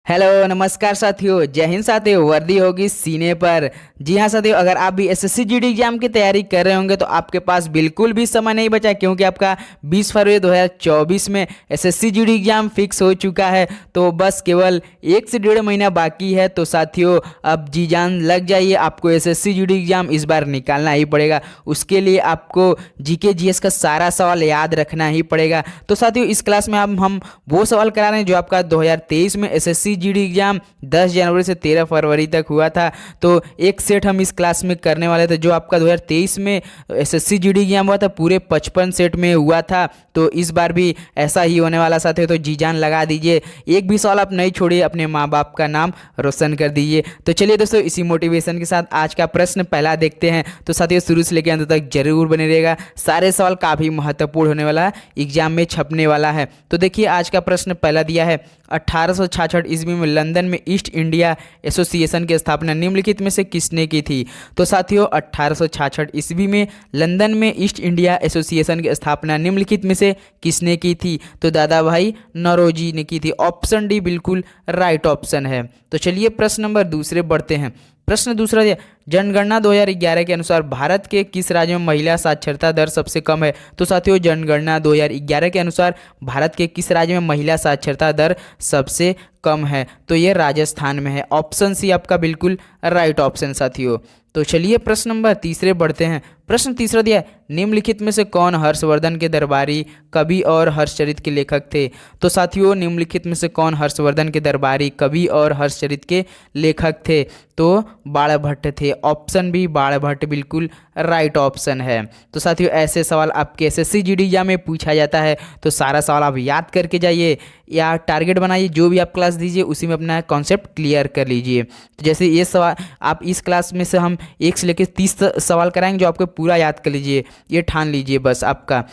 Hello नमस्कार साथियों, जय हिंद साथियों। वर्दी होगी सीने पर। जी हाँ साथियों, अगर आप भी एसएससी जीडी एग्जाम की तैयारी कर रहे होंगे तो आपके पास बिल्कुल भी समय नहीं बचा, क्योंकि आपका 20 फरवरी 2024 में एसएससी जीडी एग्जाम फिक्स हो चुका है। तो बस केवल 1 से 1.5 महीना बाकी है। तो साथियों अब जी जान लग जाइए, आपको एसएससी जीडी एग्जाम इस बार निकालना ही पड़ेगा। उसके लिए आपको जीके जीएस का सारा सवाल याद रखना ही पड़ेगा। तो साथियों इस क्लास में हम वो सवाल करा रहे हैं जो आपका 2023 में एसएससी जीडी एग्जाम 10 जनवरी से 13 फरवरी तक हुआ था। तो एक सेट हम इस क्लास में करने वाले थे। जो आपका 2023 में एसएससी जीडी एग्जाम हुआ था पूरे 55 सेट में हुआ था, तो इस बार भी ऐसा ही होने वाला साथियों। तो जी जान लगा दीजिए, एक भी सवाल आप नहीं छोड़िए, अपने माँ बाप का नाम रोशन कर दीजिए। तो चलिए दोस्तों, इसी मोटिवेशन के साथ आज का प्रश्न पहला देखते हैं। तो साथियों शुरू से लेकर अंत तक जरूर बने रहेगा, सारे सवाल काफ़ी महत्वपूर्ण होने वाला है, एग्जाम में छपने वाला है। तो देखिए आज का प्रश्न पहला दिया है, 1866 ईस्वी में लंदन में ईस्ट इंडिया एसोसिएशन की स्थापना निम्नलिखित में से किसने की थी। तो साथियों 1866 ईस्वी में लंदन में ईस्ट इंडिया एसोसिएशन की स्थापना निम्नलिखित में से किसने की थी। तो दादा भाई नौरोजी ने की थी। ऑप्शन डी बिल्कुल राइट ऑप्शन है। तो चलिए प्रश्न नंबर दूसरे बढ़ते हैं। प्रश्न दूसरा दिया, जनगणना 2011 के अनुसार भारत के किस राज्य में महिला साक्षरता दर सबसे कम है। तो साथियों जनगणना 2011 के अनुसार भारत के किस राज्य में महिला साक्षरता दर सबसे कम है। तो ये राजस्थान में है। ऑप्शन सी आपका बिल्कुल राइट ऑप्शन साथियों। तो चलिए प्रश्न नंबर तीसरे बढ़ते हैं। प्रश्न तीसरा दिया है, निम्नलिखित में से कौन हर्षवर्धन के दरबारी कवि और हर्षचरित के लेखक थे। तो साथियों निम्नलिखित में से कौन हर्षवर्धन के दरबारी कवि और हर्षचरित के लेखक थे। तो बाणभट्ट थे। ऑप्शन बी बाणभट्ट बिल्कुल राइट ऑप्शन है। तो साथियों ऐसे सवाल आपके एसएससी जीडी एग्जाम में पूछा जाता है, तो सारा सवाल आप याद करके जाइए या टारगेट बनाइए, जो भी आप क्लास दीजिए उसी में अपना कॉन्सेप्ट क्लियर कर लीजिए। तो जैसे ये सवाल आप इस क्लास में से हम 1 से लेकर 30 सवाल कराएंगे, जो आपको पूरा याद कर लीजिए, ये ठान लीजिए बस। आपका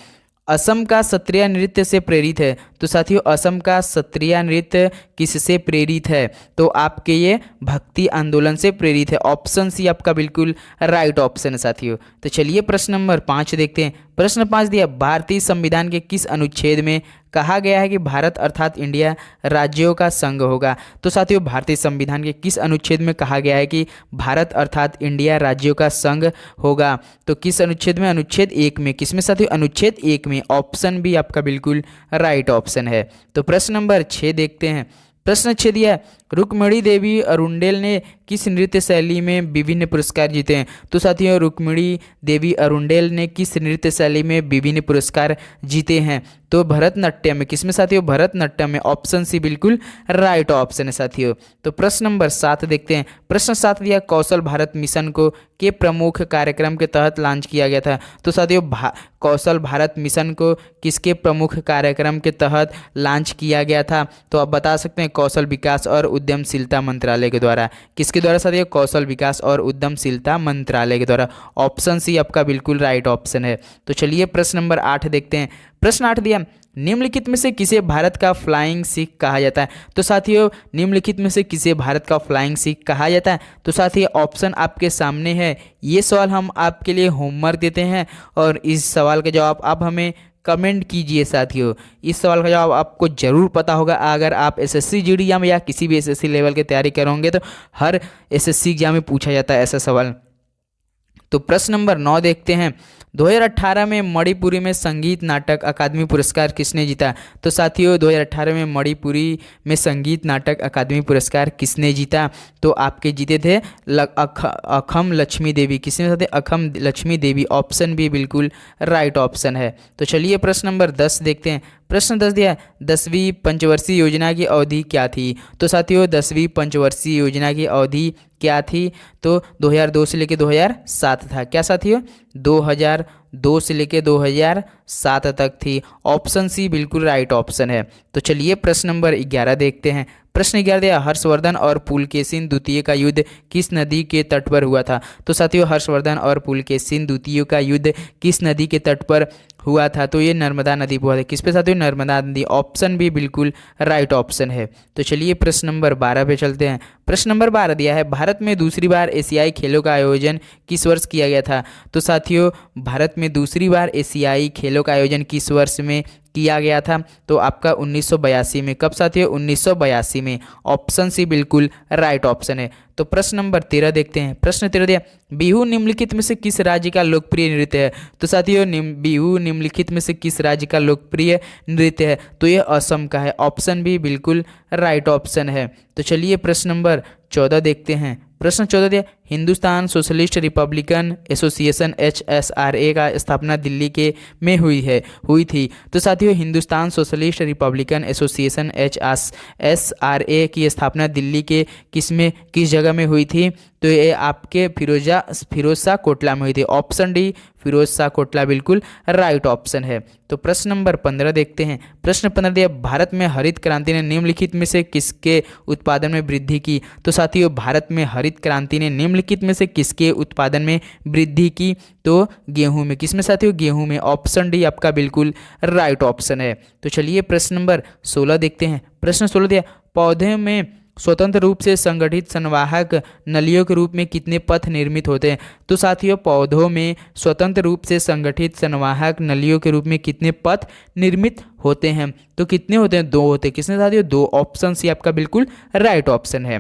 असम का सत्रिया नृत्य से प्रेरित है। तो साथियों असम का सत्रिया नृत्य किससे प्रेरित है। तो आपके ये भक्ति आंदोलन से प्रेरित है। ऑप्शन सी आपका बिल्कुल राइट ऑप्शन है साथियों। तो चलिए प्रश्न नंबर 5 देखते हैं। प्रश्न 5 दिया, भारतीय संविधान के किस अनुच्छेद में कहा गया है कि भारत अर्थात इंडिया राज्यों का संघ होगा। तो साथियों भारतीय संविधान के किस अनुच्छेद में कहा गया है कि भारत अर्थात इंडिया राज्यों का संघ होगा। तो किस अनुच्छेद में। अनुच्छेद 1 में। किसमें साथियों। अनुच्छेद 1 में। ऑप्शन भी आपका बिल्कुल राइट ऑप्शन है। तो प्रश्न नंबर 6 देखते हैं। प्रश्न 6 दिया, रुक्मिणी देवी अरुंडेल ने किस नृत्य शैली में विभिन्न पुरस्कार जीते हैं। तो साथियों रुक्मिणी देवी अरुंडेल ने किस नृत्य शैली में विभिन्न पुरस्कार जीते हैं। तो भरतनाट्यम में। किसमें साथियों। भरतनाट्यम में। ऑप्शन सी बिल्कुल राइट ऑप्शन है साथियों। तो प्रश्न नंबर 7 देखते हैं। प्रश्न 7 दिया, कौशल भारत मिशन को के प्रमुख कार्यक्रम के तहत लॉन्च किया गया था। तो साथियों कौशल भारत मिशन को किसके प्रमुख कार्यक्रम के तहत लॉन्च किया गया था। तो आप बता सकते हैं कौशल विकास और उद्यमशीलता मंत्रालय के द्वारा। किसके द्वारा साथियों। कौशल विकास और उद्यमशीलता मंत्रालय के द्वारा। ऑप्शन सी आपका बिल्कुल राइट ऑप्शन है। तो चलिए प्रश्न नंबर 8 देखते हैं। प्रश्न 8 दिया, निम्नलिखित में से किसे भारत का फ्लाइंग सिख कहा जाता है। तो साथियों निम्नलिखित में से किसे भारत का फ्लाइंग सिख कहा जाता है। तो साथियों ऑप्शन आपके सामने है। ये सवाल हम आपके लिए होमवर्क देते हैं और इस सवाल का जवाब आप हमें कमेंट कीजिए साथियों। इस सवाल का जवाब आपको जरूर पता होगा। अगर आप एसएससी जीडी एग्जाम या किसी भी एसएससी लेवल की तैयारी करोगे तो हर एसएससी एग्जाम में पूछा जाता है ऐसा सवाल। तो प्रश्न नंबर 9 देखते हैं। 2018 में मणिपुरी में संगीत नाटक अकादमी पुरस्कार किसने जीता। तो साथियों 2018 में मणिपुरी में संगीत नाटक अकादमी पुरस्कार किसने जीता। तो आपके जीते थे अखम लक्ष्मी देवी। किसने थे। अखम लक्ष्मी देवी। ऑप्शन भी बिल्कुल राइट ऑप्शन है। तो चलिए प्रश्न नंबर 10 देखते हैं। प्रश्न 10 दिया, 10वीं पंचवर्षीय योजना की अवधि क्या थी। तो साथियों 10वीं पंचवर्षीय योजना की अवधि क्या थी। तो 2002 से लेकर 2007 था। क्या साथियों। 2002 से लेकर 2007 तक थी। ऑप्शन सी बिल्कुल राइट ऑप्शन है। तो चलिए प्रश्न नंबर 11 देखते हैं। प्रश्न 11 दिया, हर्षवर्धन और पुलकेशिन द्वितीय का युद्ध किस नदी के तट पर हुआ था। तो साथियों हर्षवर्धन और पुलकेशिन द्वितीय का युद्ध किस नदी के तट पर हुआ था। तो ये नर्मदा नदी पर हुआ था। किस पे साथियों। नर्मदा नदी। ऑप्शन भी बिल्कुल राइट ऑप्शन है। तो चलिए प्रश्न नंबर 12 पे चलते हैं। प्रश्न नंबर 12 दिया है, भारत में दूसरी बार एशियाई खेलों का आयोजन किस वर्ष किया गया था। तो साथियों भारत में दूसरी बार एशियाई खेलों का आयोजन किस वर्ष में किया गया था? तो आपका 1982 में। कब साथियों? 1982 में। ऑप्शन सी बिल्कुल राइट ऑप्शन है। तो प्रश्न नंबर 13 देखते हैं। प्रश्न 13 दिया, बिहू निम्नलिखित में से किस राज्य का लोकप्रिय नृत्य है? तो साथियों बिहू निम्नलिखित में से किस राज्य का लोकप्रिय नृत्य है? तो ये असम का है। ऑप्शन बी बिल्कुल राइट ऑप्शन है। तो चलिए प्रश्न नंबर 14 देखते हैं। प्रश्न 14 दिया, Hindustan socialist Republican association HSRA का स्थापना दिल्ली के में हुई थी। तो साथियों Hindustan socialist Republican association HSRA की स्थापना दिल्ली के किस जगह में हुई थी? तो ये आपके फिरोज शाह कोटला में हुई थी। ऑप्शन डी फिरोज शाह कोटला बिल्कुल राइट ऑप्शन है। तो प्रश्न नंबर 15 देखते हैं। प्रश्न 15 दिया, भारत में हरित क्रांति ने निम्नलिखित में से किसके उत्पादन में वृद्धि की? तो साथियों भारत में हरित क्रांति ने निम्नलिखित में से किसके उत्पादन में वृद्धि की? तो गेहूं में। किसमें साथियों? गेहूं में। ऑप्शन डी आपका बिल्कुल राइट ऑप्शन है। तो चलिए प्रश्न नंबर 16 देखते हैं। प्रश्न 16 दिया, पौधे में स्वतंत्र रूप से संगठित संवाहक नलियों के रूप में कितने पथ निर्मित होते हैं? तो साथियों पौधों में स्वतंत्र रूप से संगठित संवाहक नलियों के रूप में कितने पथ निर्मित होते हैं? तो कितने होते हैं? 2 होते हैं। किसने साथियों? 2। ऑप्शन सी आपका बिल्कुल राइट ऑप्शन है।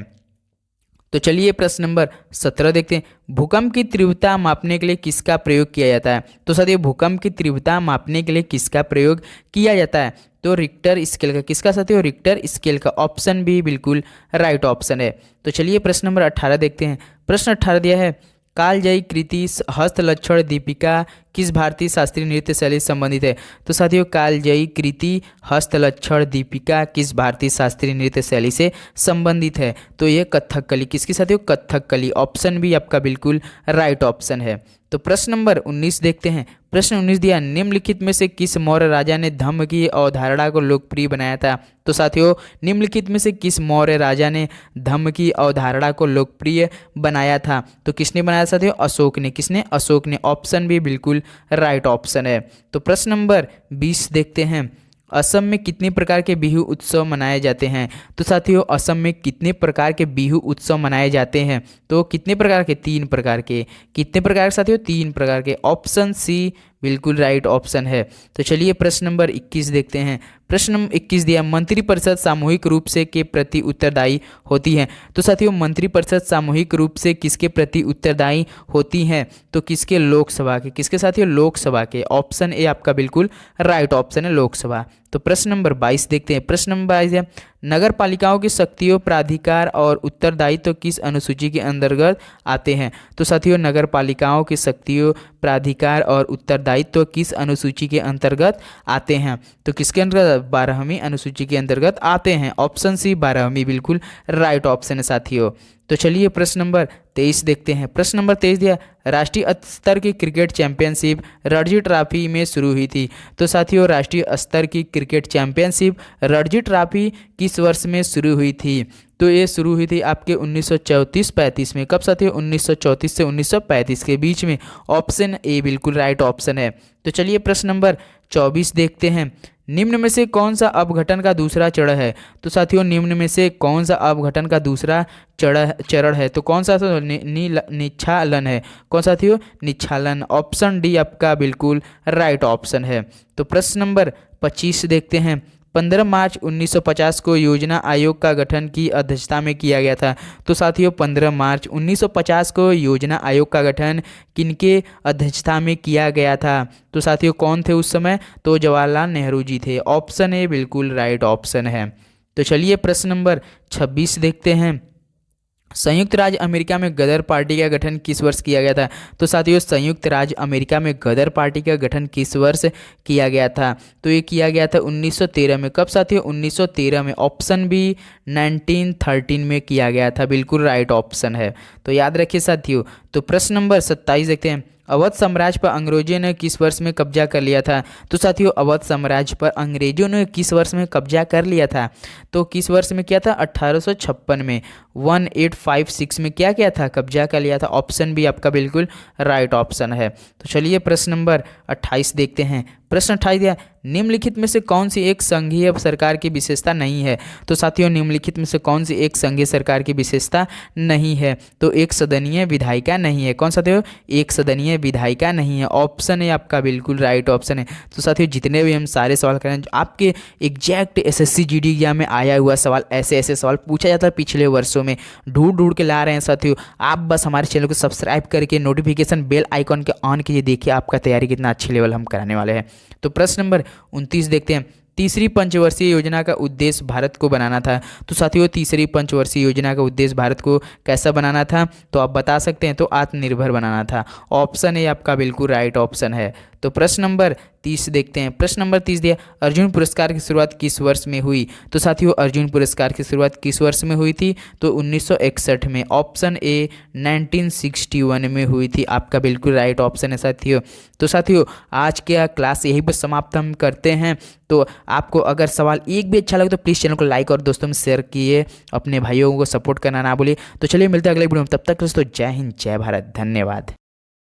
तो चलिए प्रश्न नंबर 17 देखते हैं। भूकंप की तीव्रता मापने के लिए किसका प्रयोग किया जाता है? तो साथियों भूकंप की तीव्रता मापने के लिए किसका प्रयोग किया जाता है? तो रिक्टर स्केल का। किसका साथियों? रिक्टर स्केल का। ऑप्शन बी बिल्कुल राइट ऑप्शन है। तो चलिए प्रश्न नंबर 18 देखते हैं। प्रश्न 18 दिया है, कालजयी कृति हस्तलक्षण दीपिका किस भारतीय शास्त्रीय नृत्य शैली से संबंधित है? तो साथियों कालजयी कृति हस्तलक्षण दीपिका किस भारतीय शास्त्रीय नृत्य शैली से संबंधित है? तो ये कथकली। किसकी साथियों? कथकली। ऑप्शन भी आपका बिल्कुल राइट ऑप्शन है। तो प्रश्न नंबर 19 देखते हैं। प्रश्न 19 दिया, निम्नलिखित में से किस मौर्य राजा ने धम्म की अवधारणा को लोकप्रिय बनाया था? तो साथियों निम्नलिखित में से किस मौर्य राजा ने धम्म की अवधारणा को लोकप्रिय बनाया था? तो किसने बनाया साथियों? अशोक ने। किसने? अशोक ने। ऑप्शन भी बिल्कुल राइट ऑप्शन है। तो प्रश्न नंबर 20 देखते हैं। असम में कितने प्रकार के बिहू उत्सव मनाए जाते हैं? तो साथियों असम में कितने प्रकार के बिहू उत्सव मनाए जाते हैं? तो कितने प्रकार के? 3 प्रकार के। कितने प्रकार के साथियों? 3 प्रकार के। ऑप्शन सी बिल्कुल राइट ऑप्शन है। तो चलिए प्रश्न नंबर 21 देखते हैं। प्रश्न नंबर 21 दिया, मंत्रिपरिषद सामूहिक रूप से के प्रति उत्तरदायी होती है? तो साथियों मंत्रिपरिषद सामूहिक रूप से किसके प्रति उत्तरदायी होती हैं? तो किसके? लोकसभा के। किसके साथियों? लोकसभा के। ऑप्शन ए आपका बिल्कुल राइट ऑप्शन है, लोकसभा। तो प्रश्न नंबर 22 देखते हैं। प्रश्न नंबर 22 है, नगर पालिकाओं की शक्तियों, प्राधिकार और उत्तरदायित्व किस अनुसूची के अंतर्गत आते हैं? तो साथियों नगर पालिकाओं की शक्तियों, प्राधिकार और उत्तरदायित्व किस अनुसूची के अंतर्गत आते हैं? तो किसके अंतर्गत? 12वीं अनुसूची के अंतर्गत आते हैं। ऑप्शन सी 12वीं बिल्कुल राइट ऑप्शन है साथियों। तो चलिए प्रश्न नंबर 23 देखते हैं। प्रश्न नंबर 23 दिया, राष्ट्रीय स्तर की क्रिकेट चैंपियनशिप रणजी ट्रॉफी में शुरू हुई थी? तो साथियों राष्ट्रीय स्तर की क्रिकेट चैंपियनशिप रणजी ट्रॉफी किस वर्ष में शुरू हुई थी? तो ये शुरू हुई थी आपके 1934-35 में। कब साथियों? 1934 से 1935 के बीच में। ऑप्शन ए बिल्कुल राइट ऑप्शन है। तो चलिए प्रश्न नंबर 24 देखते हैं। निम्न में से कौन सा अपघटन का दूसरा चरण है? तो साथियों निम्न में से कौन सा अपघटन का दूसरा चरण है? तो कौन सा? निच्छालन है। कौन सा साथियों? निच्छालन। ऑप्शन डी आपका बिल्कुल राइट ऑप्शन है। तो प्रश्न नंबर 25 देखते हैं। 15 मार्च 1950 को योजना आयोग का गठन की अध्यक्षता में किया गया था? तो साथियों 15 मार्च 1950 को योजना आयोग का गठन किनके अध्यक्षता में किया गया था? तो साथियों कौन थे उस समय? तो जवाहरलाल नेहरू जी थे। ऑप्शन ए बिल्कुल राइट ऑप्शन है। तो चलिए प्रश्न नंबर 26 देखते हैं। संयुक्त राज्य अमेरिका में गदर पार्टी का गठन किस वर्ष किया गया था? तो साथियों संयुक्त राज्य अमेरिका में गदर पार्टी का गठन किस वर्ष किया गया था? तो ये किया गया था 1913 में। कब साथियों? 1913 में। ऑप्शन बी 1913 में किया गया था। बिल्कुल राइट ऑप्शन है। तो याद रखिए साथियों। तो प्रश्न नंबर 27 देखते हैं। अवध साम्राज्य पर अंग्रेजों ने किस वर्ष में कब्जा कर लिया था? तो साथियों अवध साम्राज्य पर अंग्रेजों ने किस वर्ष में कब्जा कर लिया था? तो किस वर्ष में किया था? 1856 में। 1856 में क्या किया था, कब्जा कर लिया था। ऑप्शन बी आपका बिल्कुल राइट ऑप्शन है। तो चलिए प्रश्न नंबर 28 देखते हैं। प्रश्न 28 दिया, निम्नलिखित में से कौन सी एक संघीय सरकार की विशेषता नहीं है। तो साथियों निम्नलिखित में से कौन सी एक संघीय सरकार की विशेषता नहीं है, तो एक सदनीय विधायिका नहीं है। कौन साथियों, एक सदनीय विधायिका नहीं है। ऑप्शन है आपका बिल्कुल राइट ऑप्शन है। तो साथियों जितने भी हम सारे सवाल करें जो आपके एग्जैक्ट एसएससी जीडी एग्जाम में आया हुआ सवाल, ऐसे ऐसे सवाल पूछा जाता है पिछले वर्षों में, ढूंढ ढूंढ के ला रहे हैं साथियों। आप बस हमारे चैनल को सब्सक्राइब करके नोटिफिकेशन बेल आइकॉन के ऑन कीजिए, देखिए आपका तैयारी कितना अच्छे लेवल हम कराने वाले हैं। तो प्रश्न नंबर 29 देखते हैं। तीसरी पंचवर्षीय योजना का उद्देश्य भारत को बनाना था। तो साथियों तीसरी पंचवर्षीय योजना का उद्देश्य भारत को कैसा बनाना था, तो आप बता सकते हैं, तो आत्मनिर्भर बनाना था। ऑप्शन ए आपका बिल्कुल राइट ऑप्शन है। तो प्रश्न नंबर 30 देखते हैं। प्रश्न नंबर 30 दिया, अर्जुन पुरस्कार की शुरुआत किस वर्ष में हुई। तो साथियों अर्जुन पुरस्कार की शुरुआत किस वर्ष में हुई थी, तो 1961 में। ऑप्शन ए 1961 में हुई थी, आपका बिल्कुल राइट ऑप्शन है साथियों। तो साथियों आज का क्लास यहीं पर समाप्त हम करते हैं। तो आपको अगर सवाल एक भी अच्छा लगे तो प्लीज़ चैनल को लाइक और दोस्तों में शेयर किए, अपने भाइयों को सपोर्ट करना ना भूलिए। तो चलिए मिलते हैं अगले वीडियो में, तब तक दोस्तों जय हिंद जय भारत, धन्यवाद।